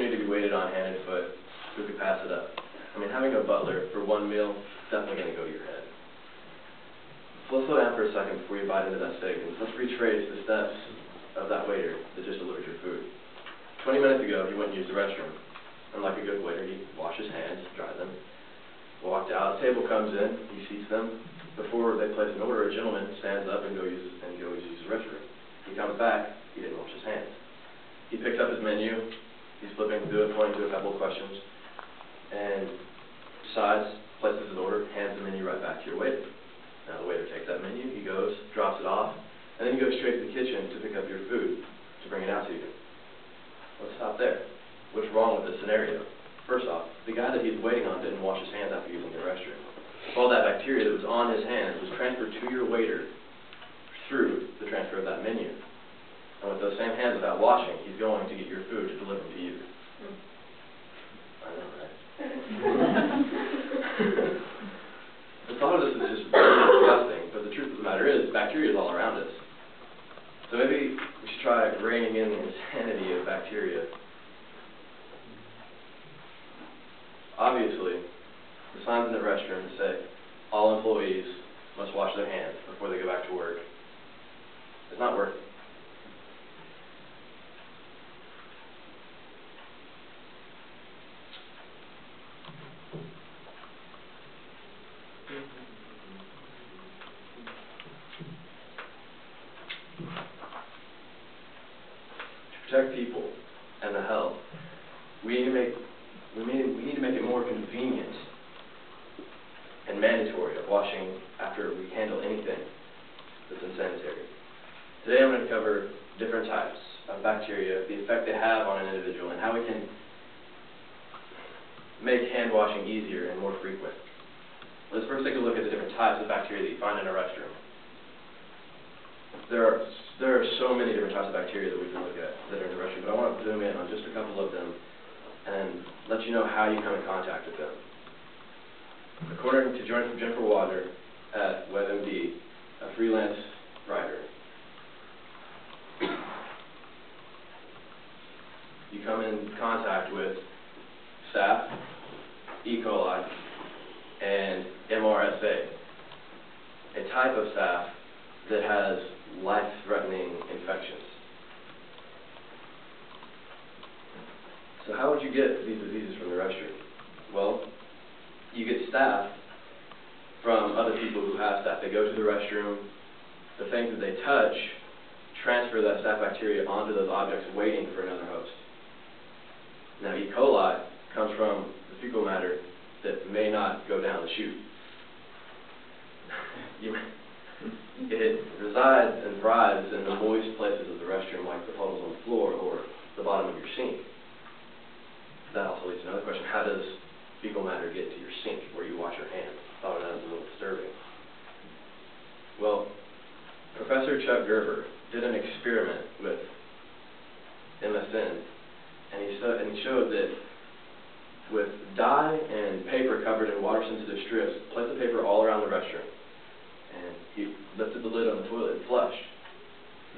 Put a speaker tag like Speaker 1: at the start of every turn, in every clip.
Speaker 1: opportunity to be waited on hand and foot, who could pass it up? I mean, having a butler for one meal is definitely going to go to your head. So let's slow down for a second before you bite into that steak, and let's retrace the steps of that waiter that just delivered your food. 20 minutes ago, he went and used the restroom. And like a good waiter, he washed his hands, dried them, walked out. A table comes in, he seats them. Before they place an order, a gentleman stands up and goes uses the restroom. He comes back, he didn't wash his hands. He picks up his menu, he's flipping through it, pointing to a couple of questions, and decides, places his order, hands the menu right back to your waiter. Now the waiter takes that menu, he goes, drops it off, and then he goes straight to the kitchen to pick up your food, to bring it out to you. Let's stop there. What's wrong with this scenario? First off, the guy that he's waiting on didn't wash his hands after using the restroom. All that bacteria that was on his hands was transferred to your waiter through the transfer of that menu. And with those same hands without washing, he's going to get your food to deliver to you. I know, right? The thought of this is just really disgusting, but the truth of the matter is, bacteria is all around us. So maybe we should try reining in the insanity of bacteria. Obviously, the signs in the restroom say all employees must wash their hands before they go back to work. It's not working. To protect people and the health, we need to make it more convenient and mandatory of washing after we handle anything that's unsanitary. Today I'm going to cover different types of bacteria, the effect they have on an individual, and how we can make hand washing easier and more frequent. Let's first take a look at the different types of bacteria that you find in a restroom. There are so many different types of bacteria that we can look at that are in the restroom, but I want to zoom in on just a couple of them and let you know how you come in contact with them. According to Jennifer Wadner at WebMD, a freelance writer, you come in contact with staph, E. coli, and MRSA, a type of staph that has life-threatening infections. So how would you get these diseases from the restroom? Well, you get staph from other people who have staph. They go to the restroom, the things that they touch transfer that staph bacteria onto those objects waiting for another host. Now E. coli comes from the fecal matter that may not go down the chute. It resides and thrives in the moist places of the restroom, like the puddles on the floor or the bottom of your sink. That also leads to another question: how does fecal matter get to your sink where you wash your hands? I thought that was a little disturbing. Well, Professor Chuck Gerber did an experiment with MSN, and he showed that with dye and paper covered in water-sensitive strips, place the paper all around the restroom, and he lifted the lid on the toilet and flushed.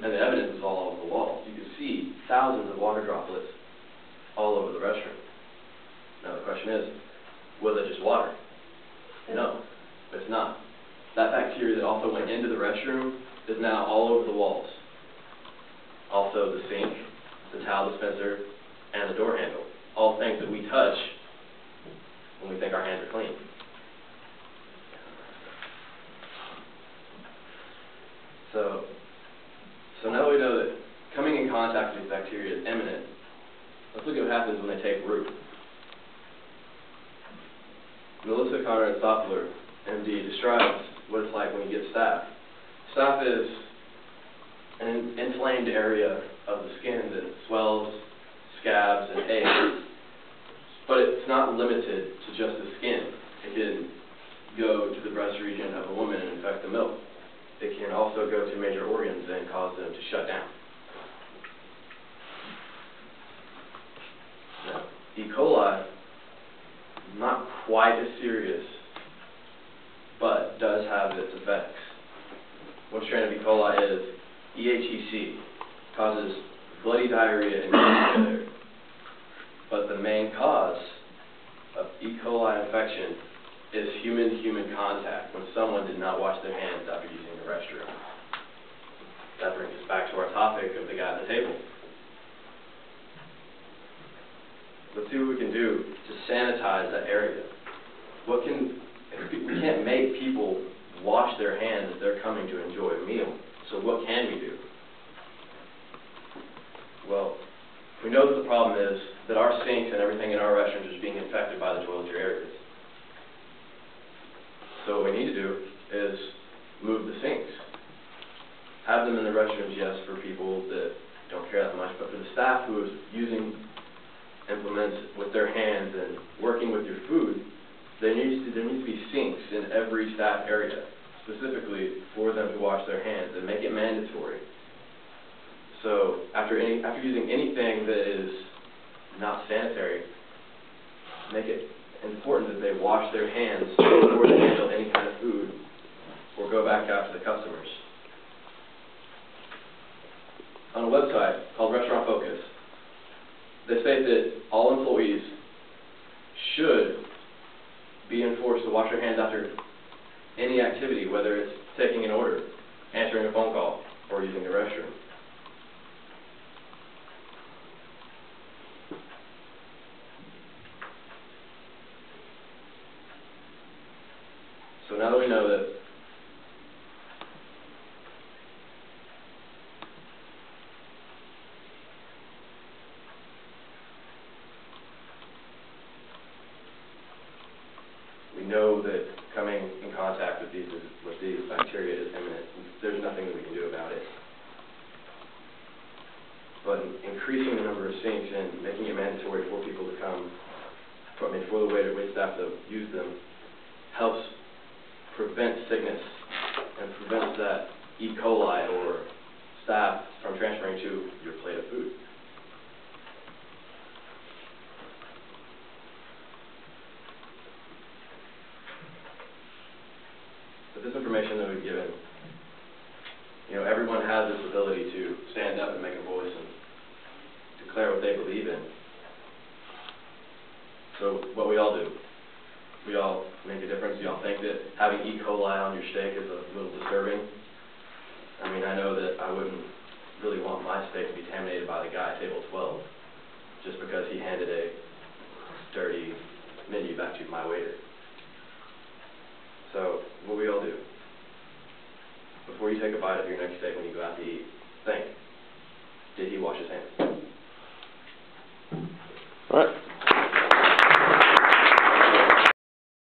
Speaker 1: And the evidence was all over the walls. You could see thousands of water droplets all over the restroom. Now the question is, was it just water? No, it's not. That bacteria that also went into the restroom is now all over the walls. Also the sink, the towel dispenser, and the door handle. All things that we touch when we think our hands are clean. So now that we know that coming in contact with these bacteria is imminent, let's look at what happens when they take root. Melissa Conrad-Soppler, MD, describes what it's like when you get staph. Staph is an inflamed area of the skin that swells, scabs, and aches. But it's not limited to just the skin. It can go to the breast region of a woman and infect the milk. It can also go to major organs and cause them to shut down. Now, E. coli, not quite as serious, but does have its effects. One strain of E. coli is EHEC, causes bloody diarrhea and failure. but the main cause of E. coli infection is human-to-human contact when someone did not wash their hands after using the restroom. That brings us back to our topic of the guy at the table. Let's see what we can do to sanitize that area. We can't make people wash their hands if they're coming to enjoy a meal. So what can we do? Well, we know that the problem is that our sinks and everything in our restrooms is being infected by the toiletry areas. So what we need to do is move the sinks. Have them in the restrooms, yes, for people that don't care that much, but for the staff who is using implements with their hands and working with your food, there needs to be sinks in every staff area, specifically for them to wash their hands, and make it mandatory. So after using anything that is not sanitary, make it important that they wash their hands before they handle any kind of food or go back out to the customers. On a website called Restaurant Focus, they state that all employees should be enforced to wash their hands after any activity, whether it's taking an order, answering a phone call, or using the restroom. So now that we know that coming in contact with these bacteria is imminent. There's nothing that we can do about it. But increasing the number of sinks and making it mandatory for people to come, for the wait staff to use them, helps prevent sickness and prevents that E. coli or staph from transferring to your plate of food. With this information that we've given, everyone has this ability to stand up and make a voice and declare what they believe in. So what we all do, we all make a difference. We all think that having E. coli on your steak is a little disturbing. I mean, I know that I wouldn't really want my steak to be contaminated by the guy at table 12 just because he handed a dirty menu back to my waiter. So, what we all do, before you take a bite of your next steak when you go out to eat, think, did he wash his hands?
Speaker 2: All right.